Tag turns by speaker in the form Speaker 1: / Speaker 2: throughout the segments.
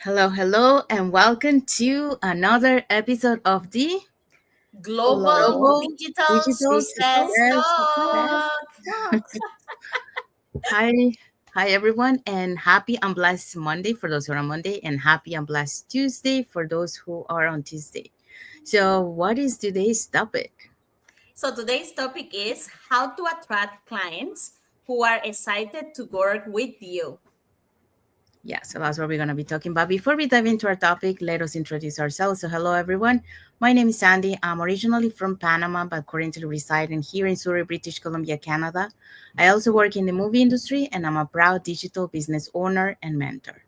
Speaker 1: Hello, hello, and welcome to another episode of the
Speaker 2: Global
Speaker 1: Global
Speaker 2: Digital
Speaker 1: Digital
Speaker 2: Success
Speaker 1: Success
Speaker 2: Talk.
Speaker 1: Talk. Hi, hi everyone, and happy and blessed Monday for those who are on Monday, and happy and blessed Tuesday for those who are on Tuesday. So, what is today's topic?
Speaker 2: So today's topic is how to attract clients who are excited to work with you.
Speaker 1: Yeah, so that's what we're going to be talking about. Before we dive into our topic, let us introduce ourselves. So, hello everyone. My name is Sandy. I'm originally from Panama, but currently residing here in Surrey, British Columbia, Canada. I also work in the movie industry, and I'm a proud digital business owner and mentor.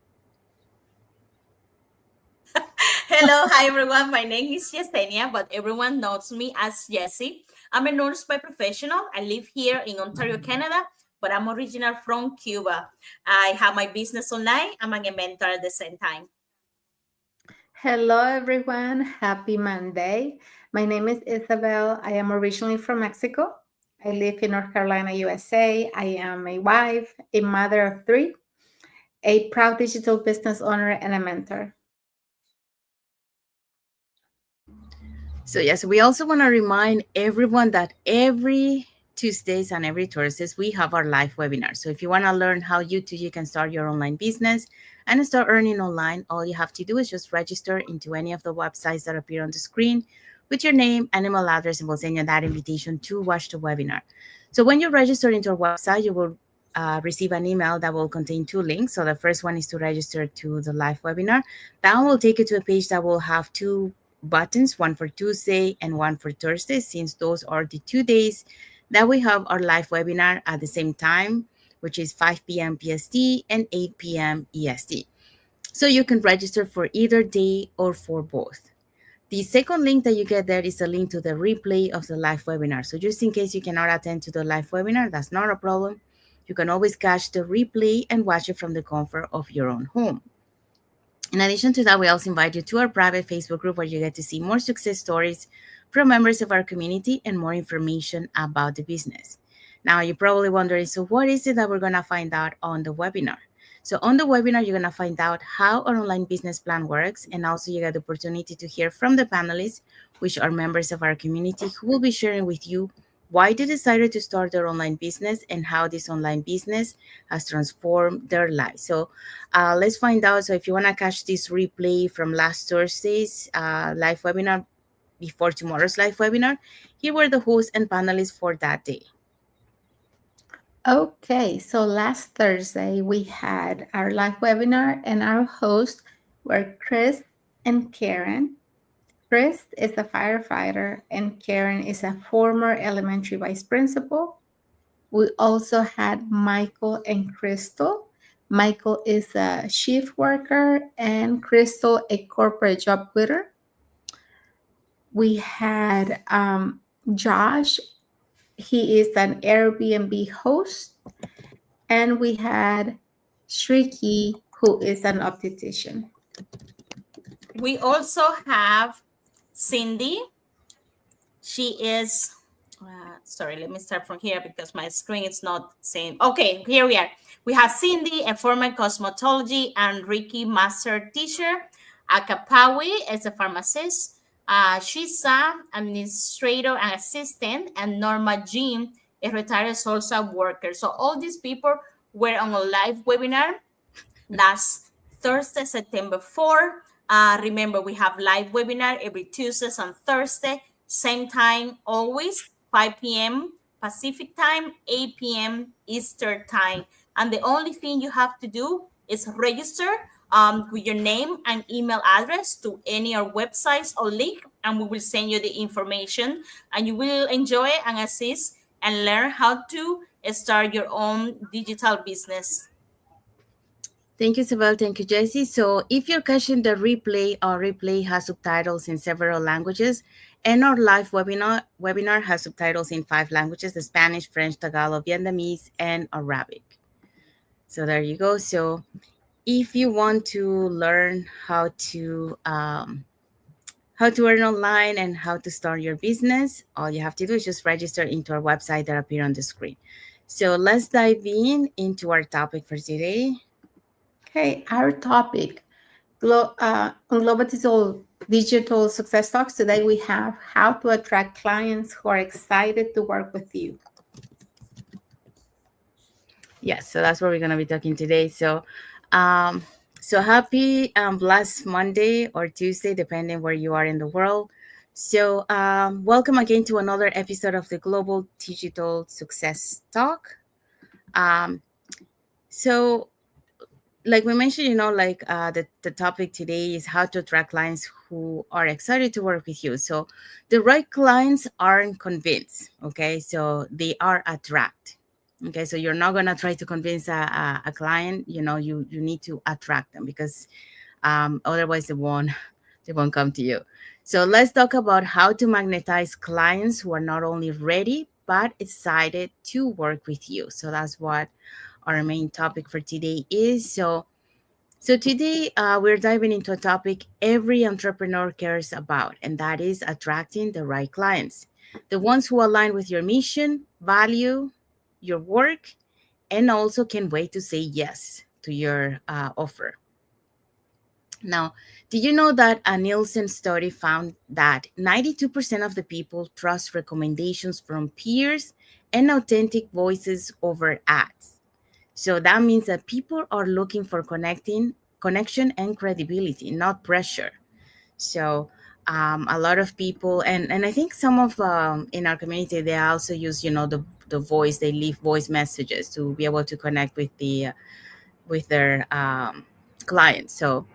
Speaker 2: Hello, hi everyone. My name is Yesenia, but everyone knows me as Jessie. I'm a nurse by professional. I live here in Ontario, Canada, but I'm original from Cuba. I have my business online. I'm a mentor at the same time.
Speaker 3: Hello, everyone. Happy Monday. My name is Isabel. I am originally from Mexico. I live in North Carolina, USA. I am a wife, a mother of three, a proud digital business owner, and a mentor.
Speaker 1: So, yes, we also want to remind everyone that every Tuesdays and every Thursdays, we have our live webinar. So, if you want to learn how you can start your online business and start earning online, all you have to do is just register into any of the websites that appear on the screen with your name and email address, and we'll send you that invitation to watch the webinar. So, when you register into our website, you will receive an email that will contain two links. So, the first one is to register to the live webinar. That will take you to a page that will have two buttons, one for Tuesday and one for Thursday, since those are the 2 days that we have our live webinar at the same time, which is 5 p.m. PST and 8 p.m. EST. So you can register for either day or for both. The second link that you get there is a link to the replay of the live webinar. So just in case you cannot attend to the live webinar, that's not a problem. You can always catch the replay and watch it from the comfort of your own home. In addition to that, we also invite you to our private Facebook group where you get to see more success stories from members of our community and more information about the business. Now, you're probably wondering, so what is it that we're going to find out on the webinar? So on the webinar, you're going to find out how our online business plan works, and also you get the opportunity to hear from the panelists, which are members of our community, who will be sharing with you why they decided to start their online business and how this online business has transformed their lives. So let's find out. So if you want to catch this replay from last Thursday's live webinar before tomorrow's live webinar, here were the hosts and panelists for that day.
Speaker 3: Okay, so last Thursday we had our live webinar, and our hosts were Chris and Karen. Chris is a firefighter, and Karen is a former elementary vice principal. We also had Michael and Crystal. Michael is a shift worker, and Crystal a corporate job quitter. We had Josh. He is an Airbnb host. And we had Shriki, who is an optician.
Speaker 2: We also have Cindy. She is, sorry, let me start from here because my screen is not saying. Okay, here we are. We have Cindy, a former cosmetology and Ricky master teacher. Akapawi is a pharmacist. Shisa, administrator and assistant. And Norma Jean, a retired social worker. So all these people were on a live webinar last Thursday, September 4. Remember, we have live webinar every Tuesdays and Thursday, same time, always 5 p.m. Pacific time, 8 p.m. Eastern time. And the only thing you have to do is register with your name and email address to any of our websites or link, and we will send you the information, and you will enjoy and assist and learn how to start your own digital business.
Speaker 1: Thank you, Isabel. Thank you, Jessie. So if you're catching the replay, our replay has subtitles in several languages, and our live webinar has subtitles in 5 languages: the Spanish, French, Tagalog, Vietnamese, and Arabic. So there you go. So if you want to learn how to earn online and how to start your business, all you have to do is just register into our website that appear on the screen. So let's dive into our topic for today.
Speaker 3: Okay, our topic, On Global Digital Success Talks today, we have how to attract clients who are excited to work with you.
Speaker 1: Yes, so that's what we're gonna be talking today. Um, so happy last Monday or Tuesday, depending where you are in the world. Welcome again to another episode of the Global Digital Success Talk. Um, so like we mentioned, the topic today is how to attract clients who are excited to work with you. So the right clients aren't convinced, okay? So they are attract. Okay, so you're not gonna try to convince a client. You need to attract them because otherwise they won't come to you. So let's talk about how to magnetize clients who are not only ready but excited to work with you. So that's what our main topic for today is. So today we're diving into a topic every entrepreneur cares about, and that is attracting the right clients, the ones who align with your mission, value your work, and also can wait to say yes to your offer. Now, did you know that a Nielsen study found that 92% of the people trust recommendations from peers and authentic voices over ads? So that means that people are looking for connection and credibility, not pressure. So a lot of people, and I think some of in our community, they also use the voice. They leave voice messages to be able to connect with their clients. So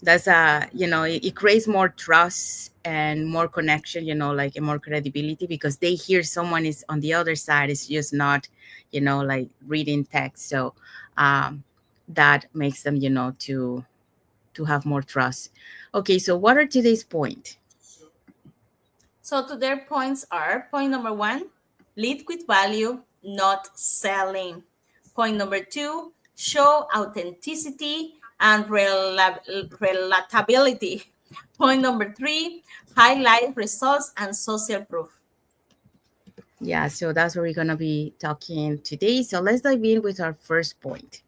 Speaker 1: that's it creates more trust and more connection, like, and more credibility, because they hear someone is on the other side. It's just not like reading text. So um that makes them to have more trust. Okay, so what are today's point?
Speaker 2: So to their points are: point number one, lead with value, not selling. Point number two, show authenticity and relatability. Point number three, highlight results and social proof.
Speaker 1: Yeah, so that's what we're gonna be talking today. So let's dive in with our first point.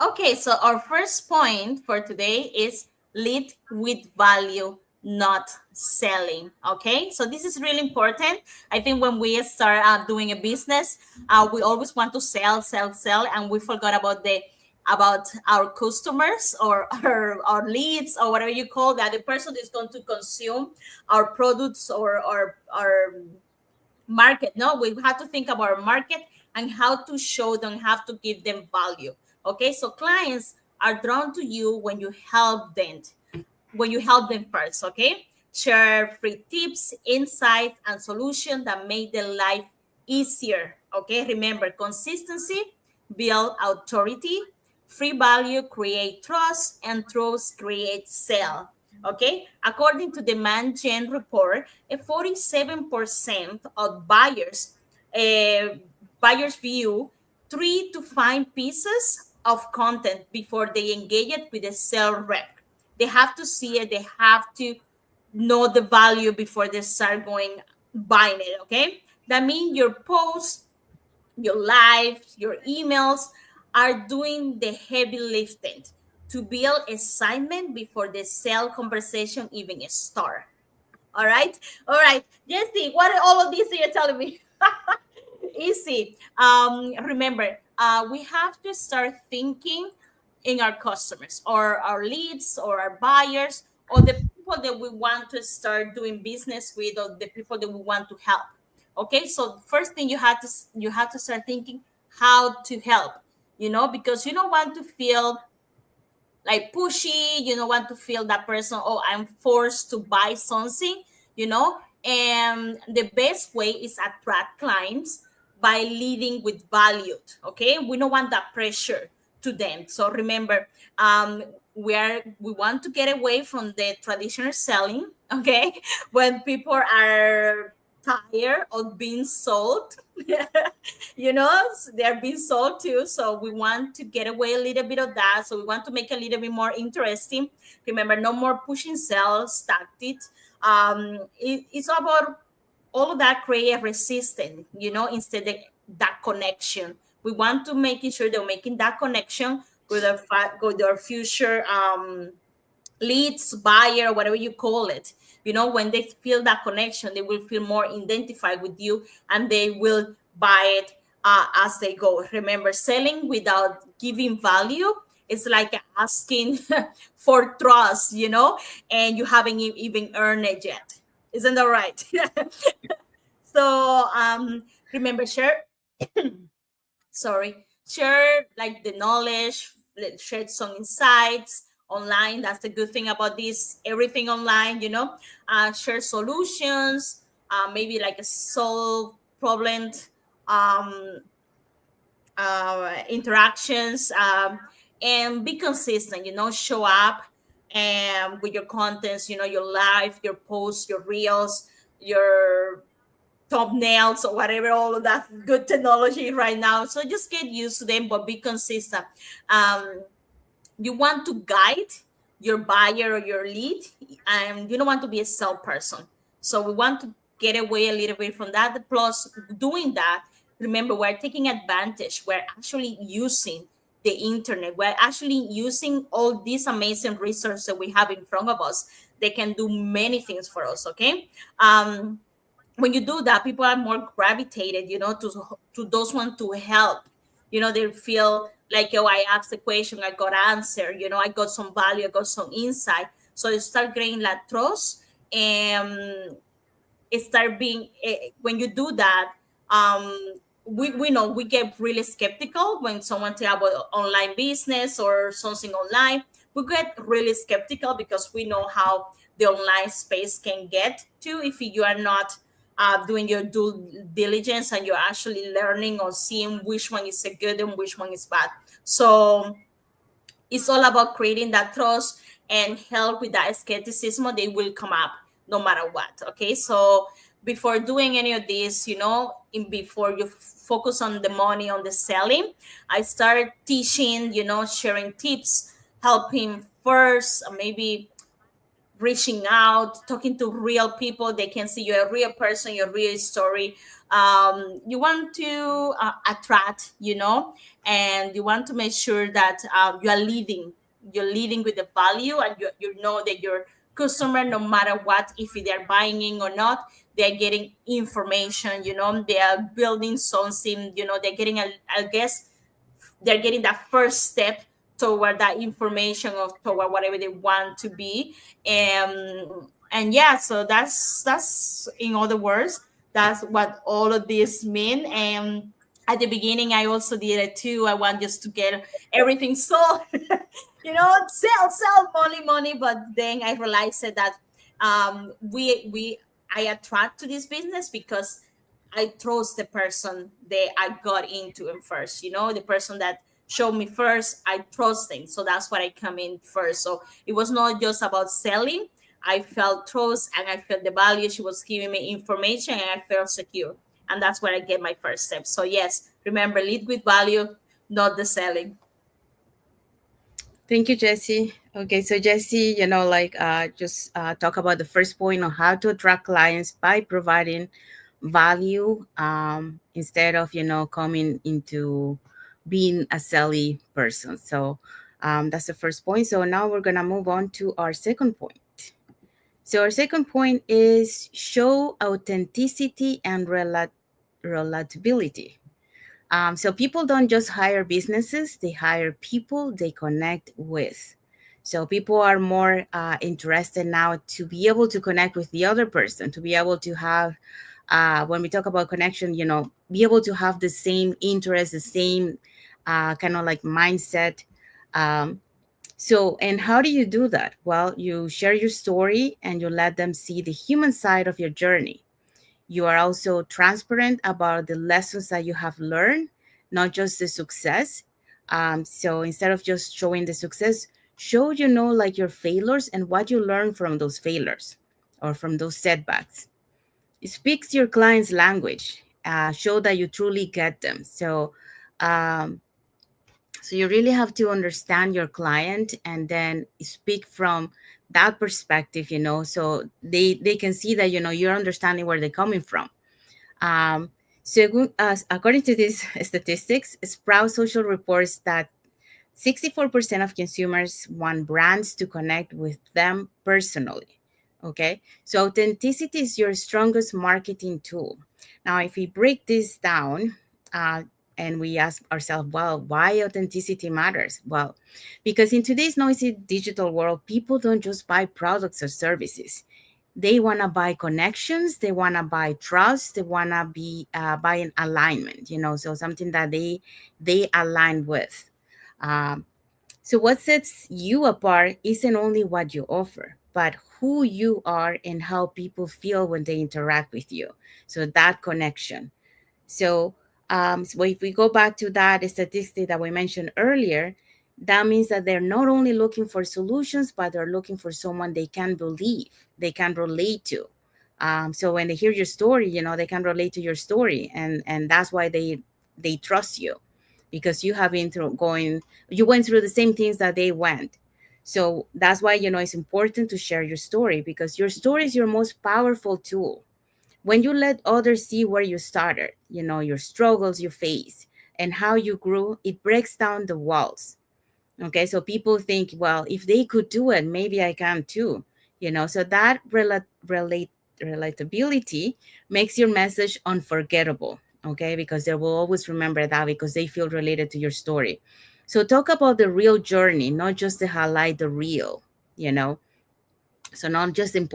Speaker 2: Okay, so our first point for today is lead with value, not selling. Okay, so this is really important. I think when we start doing a business, we always want to sell, sell, sell, and we forgot about our customers or our leads or whatever you call that, the person is going to consume our products or our market. No, we have to think about our market and how to show them, how to give them value. Okay, so clients are drawn to you when you help them first. Okay, share free tips, insights, and solutions that make their life easier. Okay, remember, consistency build authority, free value create trust, and trust create sale. Okay, according to the Mangen report, a 47% of uh, buyers view 3 to 5 pieces of content before they engage it with a sales rep. They have to see it, they have to know the value before they start going buying it. Okay, that means your posts, your lives, your emails are doing the heavy lifting to build excitement before the sale conversation even start. All right, all right, Jesse, what are all of these you're telling me? Easy. Remember, we have to start thinking in our customers or our leads or our buyers or the people that we want to start doing business with or the people that we want to help. Okay, so first thing you have to start thinking how to help. Because you don't want to feel like pushy. You don't want to feel that person, oh, I'm forced to buy something. And the best way is attract clients by leading with value. Okay, we don't want that pressure to them. So remember, we want to get away from the traditional selling. Okay, when people are tired of being sold. They're being sold too, so we want to get away a little bit of that. So we want to make it a little bit more interesting. Remember, no more pushing sales tactics. It's about all of that, create a resistance, instead of that connection. We want to making sure they're making that connection with your future leads, buyer, whatever you call it. When they feel that connection, they will feel more identified with you, and they will buy it as they go. Remember, selling without giving value is like asking for trust, and you haven't even earned it yet. Isn't that right? So remember, share like the knowledge, share some insights online. That's the good thing about this, everything online. Share solutions, maybe like a solve problem, um, interactions, and be consistent. Show up and with your contents, your live, your posts, your reels, your thumbnails, or whatever, all of that good technology right now. So just get used to them, but be consistent. um, you want to guide your buyer or your lead, and you don't want to be a salesperson. So we want to get away a little bit from that. Plus, doing that, remember, we're taking advantage. We're actually using the internet. We're actually using all these amazing resources that we have in front of us. They can do many things for us. Okay. When you do that, people are more gravitated, to those ones to help. They feel like, oh, I asked the question, I got answer, I got some value, I got some insight. So you start getting that trust, and it start being, when you do that, we know we get really skeptical when someone tell about online business or something online. We get really skeptical because we know how the online space can get to if you are not doing your due diligence, and you're actually learning or seeing which one is a good and which one is bad. So it's all about creating that trust and help with that skepticism. They will come up no matter what. Okay. So before doing any of this, before you focus on the money, on the selling, I started teaching, sharing tips, helping first, maybe reaching out, talking to real people. They can see you're a real person, your real story. You want to attract, and you want to make sure that you are leading. You're leading with the value, and you know that your customer, no matter what, if they're buying in or not, they're getting information. They are building something. They're getting I guess they're getting that first step toward that information, or toward whatever they want to be. And yeah, so that's in other words, that's what all of this mean. And at the beginning, I also did it too. I want just to get everything sold, sell, money. But then I realized that we I attract to this business because I trust the person that I got into him first. The person that showed me first, I trust them. So that's what I come in first. So it was not just about selling. I felt trust, and I felt the value. She was giving me information, and I felt secure. And that's where I get my first step. So yes, remember, lead with value, not the selling.
Speaker 1: Thank you, Jesse. Okay, so Jesse, just talk about the first point on how to attract clients by providing value, instead of, coming into being a selly person. So that's the first point. So now we're going to move on to our second point. So our second point is show authenticity and relatability. So people don't just hire businesses, they hire people they connect with. So people are more interested now to be able to connect with the other person, to be able to have, when we talk about connection, be able to have the same interest, the same kind of like mindset. And how do you do that? Well, you share your story and you let them see the human side of your journey. You are also transparent about the lessons that you have learned, not just the success. So instead of just showing the success, show, like your failures and what you learned from those failures or from those setbacks. It speaks your client's language. Show that you truly get them. Um, so you really have to understand your client and then speak from that perspective, so they can see that, you're understanding where they're coming from. So according to these statistics, Sprout Social reports that 64% of consumers want brands to connect with them personally. Okay, so authenticity is your strongest marketing tool. Now, if we break this down, uh, and we ask ourselves, well, why authenticity matters? Well, because in today's noisy digital world, people don't just buy products or services. They want to buy connections, they want to buy trust, they want to be buy an alignment, so something that they align with. um, so what sets you apart isn't only what you offer, but who you are and how people feel when they interact with you. So that connection. So if we go back to that statistic that we mentioned earlier, that means that they're not only looking for solutions, but they're looking for someone they can believe, they can relate to. So when they hear your story, they can relate to your story, and that's why they trust you, because you have been through going, you went through the same things that they went. So that's why it's important to share your story, because your story is your most powerful tool. When you let others see where you started, your struggles you face and how you grew, it breaks down the walls. Okay, so people think, well, if they could do it, maybe I can too. So that relatability makes your message unforgettable. Okay, because they will always remember that because they feel related to your story. So talk about the real journey, not just the highlight the real. You know, so not just the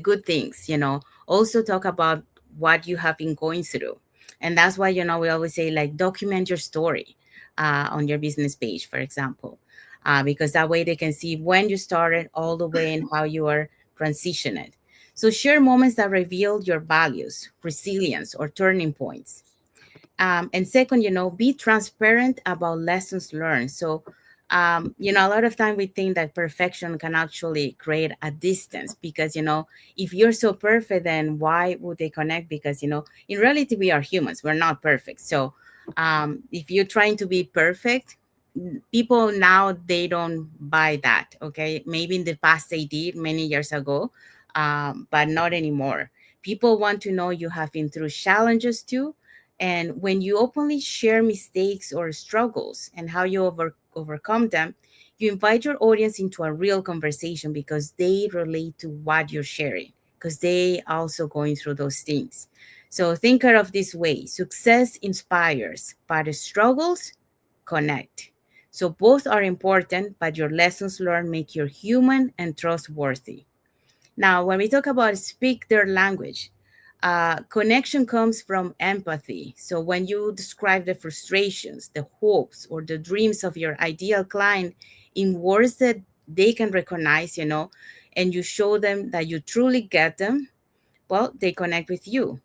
Speaker 1: good things. Also talk about what you have been going through. And that's why we always say, like, document your story on your business page, for example, because that way they can see when you started all the way and how you are transitioned. So share moments that reveal your values, resilience, or turning points. And second, be transparent about lessons learned. So, a lot of time we think that perfection can actually create a distance, because, if you're so perfect, then why would they connect? Because, in reality, we are humans, we're not perfect. So, if you're trying to be perfect, people now, they don't buy that. Okay. Maybe in the past they did many years ago, but not anymore. People want to know you have been through challenges too, and when you openly share mistakes or struggles and how you overcome them, you invite your audience into a real conversation, because they relate to what you're sharing, because they also going through those things. So think of this way: success inspires, but struggles connect. So both are important, but your lessons learned make you human and trustworthy. Now, when we talk about speak their language, connection comes from empathy. So when you describe the frustrations, the hopes, or the dreams of your ideal client in words that they can recognize, and you show them that you truly get them, well, they connect with you.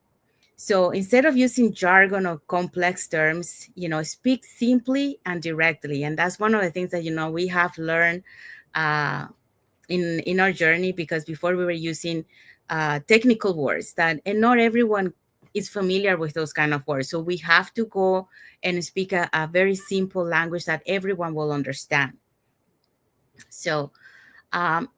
Speaker 1: So instead of using jargon or complex terms, speak simply and directly. And that's one of the things that, we have learned uh, in our journey, because before we were using technical words that, and not everyone is familiar with those kind of words. So we have to go and speak a very simple language that everyone will understand. So um,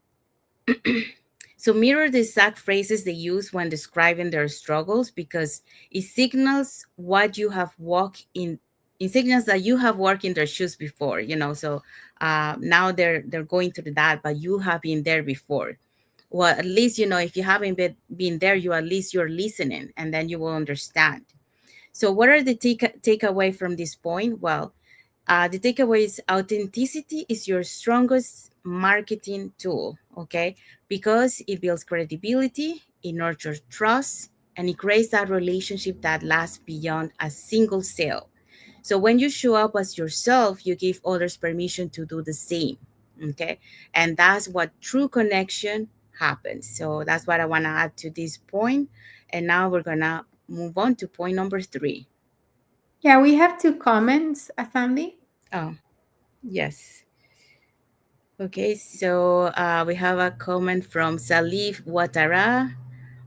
Speaker 1: so mirror the exact phrases they use when describing their struggles, because it signals what you have walked in. It signals that you have walked in their shoes before. So now they're going through that, but you have been there before. Well, at least, if you haven't been there, you at least you're listening, and then you will understand. So what are the takeaway from this point? Well, the takeaway is authenticity is your strongest marketing tool. Okay, because it builds credibility, it nurtures trust, and it creates that relationship that lasts beyond a single sale. So when you show up as yourself, you give others permission to do the same. Okay. And that's what true connection happens. So that's what I want to add to this point. And now we're going to move on to point number 3.
Speaker 3: Yeah, we have two comments, Asandi.
Speaker 1: Oh, yes. Okay. So we have a comment from Salif Ouattara.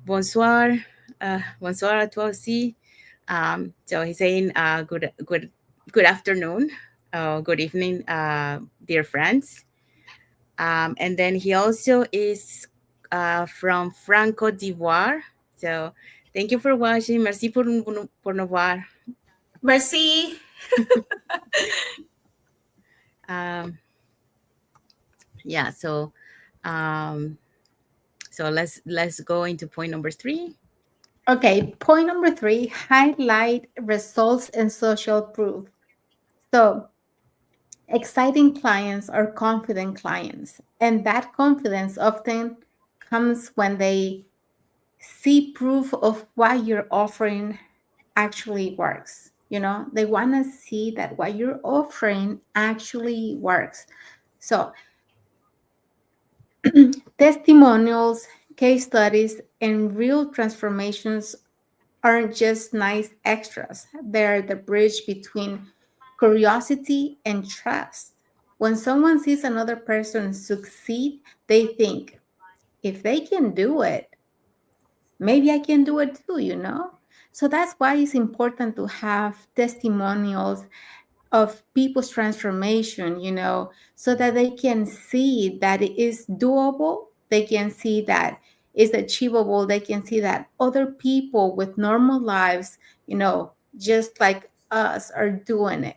Speaker 1: Bonsoir. Bonsoir à toi aussi. So he's saying good afternoon, good evening, dear friends. And then he also is from Franco d'Ivoire. So thank you for watching. Merci pour nous voir.
Speaker 2: Merci.
Speaker 1: Um, yeah. Um, so let's go into point number 3.
Speaker 3: Okay, point number 3, highlight results and social proof. So, exciting clients are confident clients, and that confidence often comes when they see proof of what you're offering actually works. They want to see that what you're offering actually works. So, testimonials, case studies, and real transformations aren't just nice extras. They're the bridge between curiosity and trust. When someone sees another person succeed, they think, if they can do it, maybe I can do it too. So that's why it's important to have testimonials of people's transformation, so that they can see that it is doable. They can see that it's achievable. They can see that other people with normal lives, just like us, are doing it.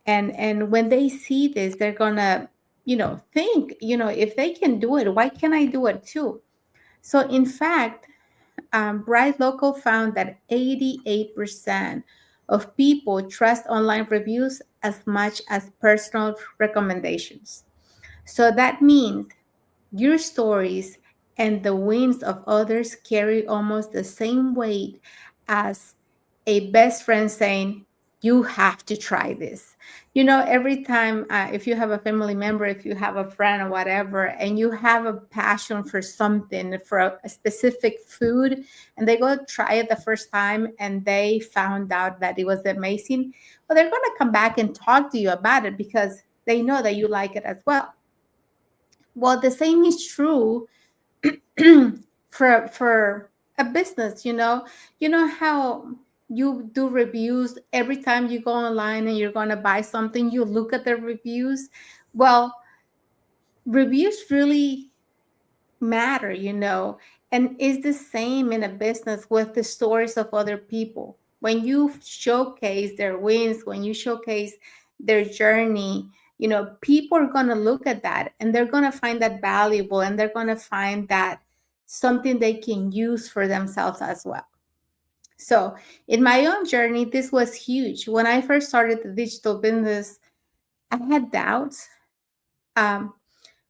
Speaker 3: And when they see this, they're gonna think, if they can do it, why can't I do it too? So in fact, BrightLocal found that 88% of people trust online reviews as much as personal recommendations. So that means your stories and the wins of others carry almost the same weight as a best friend saying, you have to try this. Every time, if you have a family member, if you have a friend or whatever, and you have a passion for something, for a specific food, and they go try it the first time and they found out that it was amazing, well, they're going to come back and talk to you about it because they know that you like it as well. Well, the same is true for a business. You know how you do reviews every time you go online and you're going to buy something, you look at the reviews. Well, reviews really matter. And it's the same in a business with the stories of other people. When you showcase their wins, when you showcase their journey, people are going to look at that and they're going to find that valuable, and they're going to find that something they can use for themselves as well. So in my own journey, this was huge. When I first started the digital business, I had doubts. Um,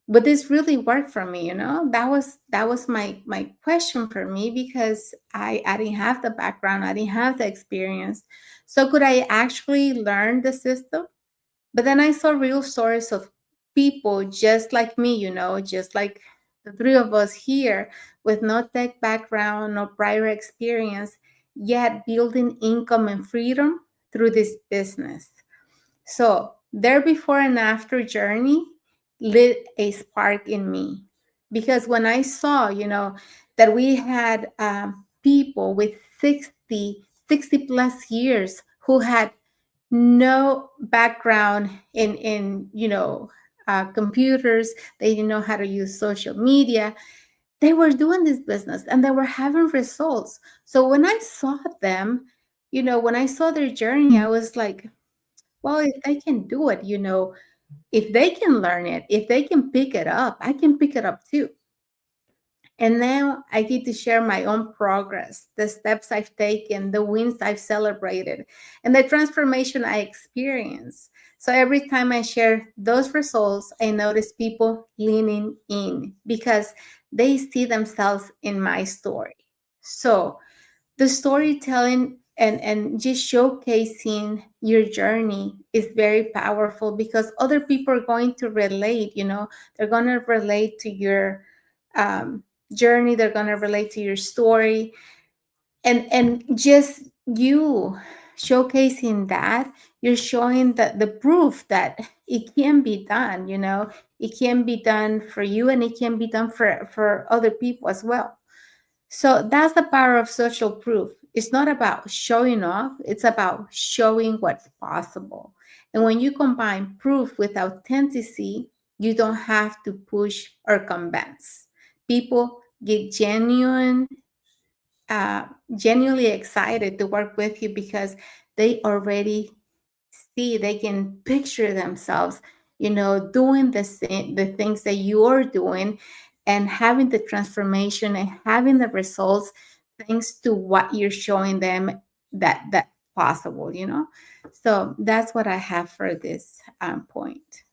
Speaker 3: but this really worked for me. That was my question for me, because I didn't have the background, I didn't have the experience. So could I actually learn the system? But then I saw real stories of people just like me, just like the three of us here, with no tech background, no prior experience, yet building income and freedom through this business. So their before and after journey lit a spark in me, because when I saw, that we had people with 60 plus years who had no background in computers. They didn't know how to use social media. They were doing this business and they were having results. So when I saw them, when I saw their journey, I was like, well, if they can do it, if they can learn it, if they can pick it up, I can pick it up too. And now I get to share my own progress, the steps I've taken, the wins I've celebrated, and the transformation I experienced. So every time I share those results, I notice people leaning in because they see themselves in my story. So the storytelling and just showcasing your journey is very powerful, because other people are going to relate. They're going to relate to your um, journey, they're going to relate to your story, and just you showcasing that, you're showing the proof that it can be done. It can be done for you, and it can be done for other people as well. So that's the power of social proof. It's not about showing off, it's about showing what's possible. And when you combine proof with authenticity, you don't have to push or convince. People get genuinely excited to work with you because they already see, they can picture themselves doing the things that you're doing and having the transformation and having the results thanks to what you're showing them that's possible. So that's what I have for this point.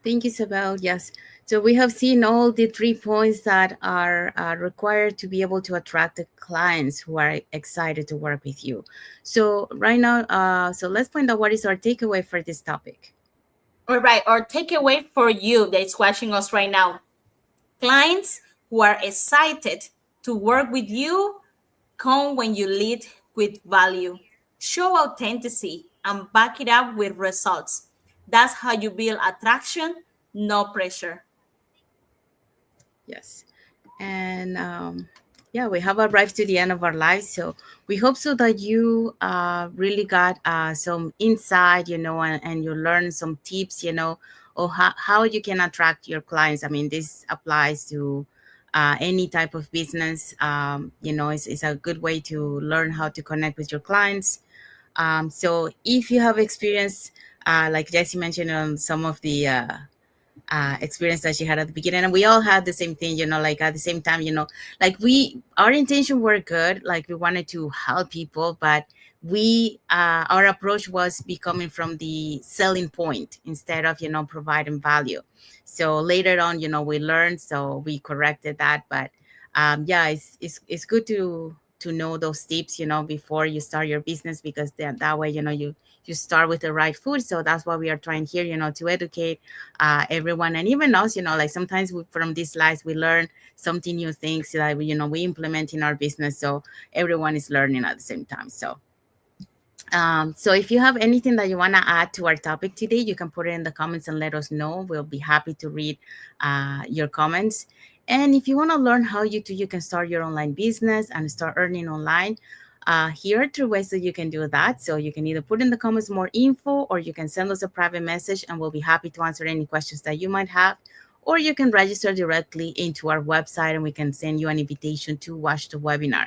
Speaker 1: Thank you, Isabel. Yes. So we have seen all the 3 points that are required to be able to attract the clients who are excited to work with you. So right now, so let's find out what is our takeaway for this topic.
Speaker 2: All right, our takeaway for you that's watching us right now. Clients who are excited to work with you come when you lead with value. Show authenticity and back it up with results. That's how you build attraction, no pressure.
Speaker 1: Yes. And yeah, we have arrived to the end of our lives. So we hope so that you really got some insight, and you learn some tips, or how you can attract your clients. I mean, this applies to any type of business. It's a good way to learn how to connect with your clients. So if you have experience, like Jesse mentioned on some of the experience that she had at the beginning, and we all had the same thing, like at the same time, like our intention were good, like we wanted to help people, but our approach was becoming from the selling point instead of providing value. So later on, we learned, so we corrected that. But yeah, it's good to know those tips, before you start your business, because that way, you start with the right food. So that's what we are trying here, to educate everyone, and even us, like sometimes from these slides we learn something new things that we implement in our business, so everyone is learning at the same time. So if you have anything that you want to add to our topic today, you can put it in the comments and let us know. We'll be happy to read your comments. And if you want to learn how you can start your online business and start earning online, here are 2 ways that you can do that. So you can either put in the comments more info, or you can send us a private message and we'll be happy to answer any questions that you might have. Or you can register directly into our website and we can send you an invitation to watch the webinar,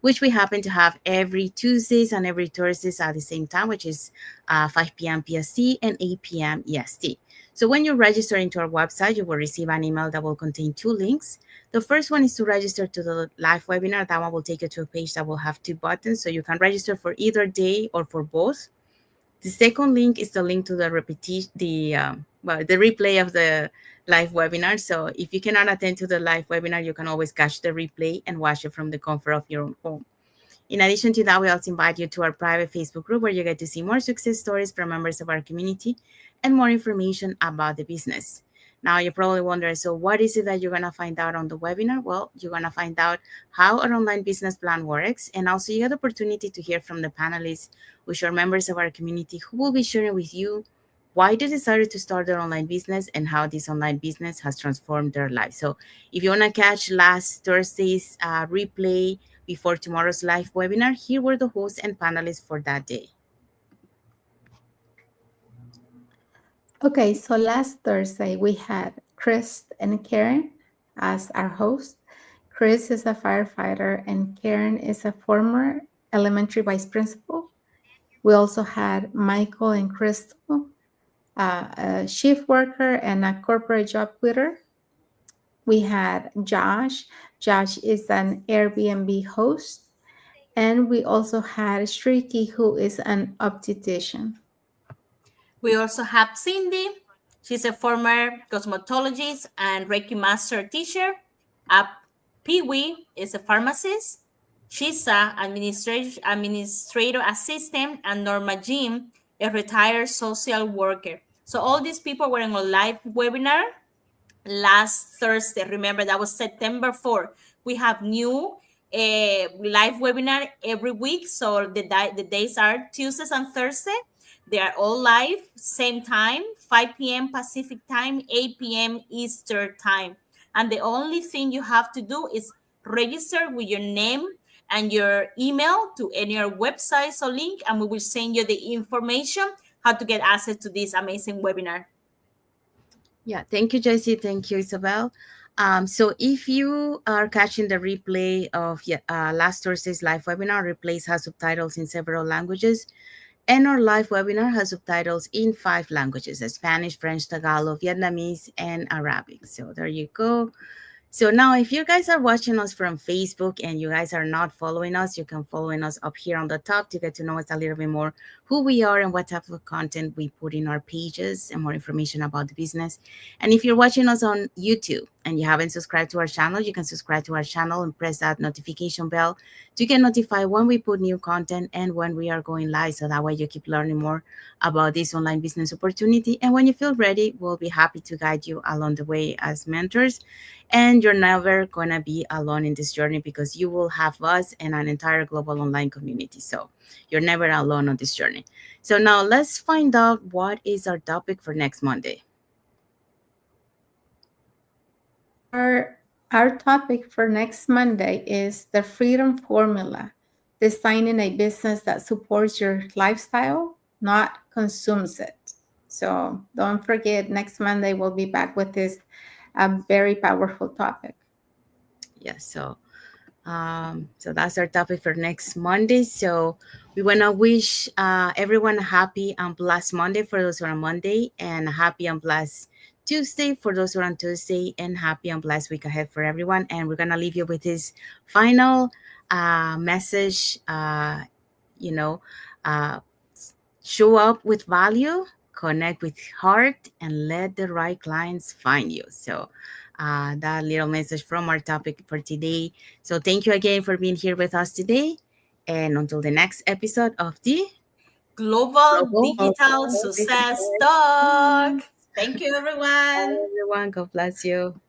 Speaker 1: which we happen to have every Tuesdays and every Thursdays at the same time, which is 5 p.m. PST and 8 p.m. EST. So when you register into our website, you will receive an email that will contain 2 links. The first one is to register to the live webinar. That one will take you to a page that will have 2 buttons, so you can register for either day or for both. The second link is the link to the repetition, the replay of the live webinar. So if you cannot attend to the live webinar, you can always catch the replay and watch it from the comfort of your own home. In addition to that, we also invite you to our private Facebook group, where you get to see more success stories from members of our community and more information about the business. Now, you're probably wondering, so what is it that you're going to find out on the webinar? Well, you're going to find out how our online business plan works, and also you have the opportunity to hear from the panelists, which are members of our community, who will be sharing with you why they decided to start their online business and how this online business has transformed their life. So if you want to catch last Thursday's replay before tomorrow's live webinar, here were the hosts and panelists for that day.
Speaker 3: Okay, so last Thursday we had Chris and Karen as our host. Chris is a firefighter and Karen is a former elementary vice principal. We also had Michael and Crystal, a shift worker and a corporate job quitter. We had Josh. Josh is an Airbnb host. And we also had Shriki, who is an optician.
Speaker 2: We also have Cindy. She's a former cosmetologist and Reiki master teacher. Pee-wee is a pharmacist. She's a administrator assistant, and Norma Jim, a retired social worker. So all these people were in a live webinar last Thursday. Remember, that was September 4th. We have new live webinar every week. So the days are Tuesdays and Thursday. They are all live, same time, 5 p.m. Pacific time, 8 p.m. Eastern time. And the only thing you have to do is register with your name and your email to any of our websites or link, and we will send you the information how to get access to this amazing webinar.
Speaker 1: Yeah, thank you, Jessie. Thank you, Isabel. So if you are catching the replay of last Thursday's live webinar, replays has subtitles in several languages. And our live webinar has subtitles in 5 languages: Spanish, French, Tagalog, Vietnamese, and Arabic. So there you go. So now if you guys are watching us from Facebook and you guys are not following us, you can follow us up here on the top to get to know us a little bit more, who we are and what type of content we put in our pages and more information about the business. And if you're watching us on YouTube and you haven't subscribed to our channel, you can subscribe to our channel and press that notification bell to get notified when we put new content and when we are going live. So that way you keep learning more about this online business opportunity. And when you feel ready, we'll be happy to guide you along the way as mentors, and you're never going to be alone in this journey because you will have us and an entire global online community. So you're never alone on this journey. So now let's find out what is our topic for next Monday.
Speaker 3: Our topic for next Monday is the freedom formula, designing a business that supports your lifestyle, not consumes it. So don't forget, next Monday we'll be back with this very powerful topic.
Speaker 1: Yes, so that's our topic for next Monday. So we want to wish everyone a happy and blessed Monday for those who are on Monday, and a happy and blessed Tuesday for those who are on Tuesday, and happy and blessed week ahead for everyone. And we're going to leave you with this final message, you know, uh, show up with value, connect with heart, and let the right clients find you. So that little message from our topic for today. So thank you again for being here with us today. And until the next episode of the
Speaker 2: Global
Speaker 1: Global
Speaker 2: Digital Success Talk. Thank you,
Speaker 1: Bye,
Speaker 2: everyone.
Speaker 1: everyone. God bless you.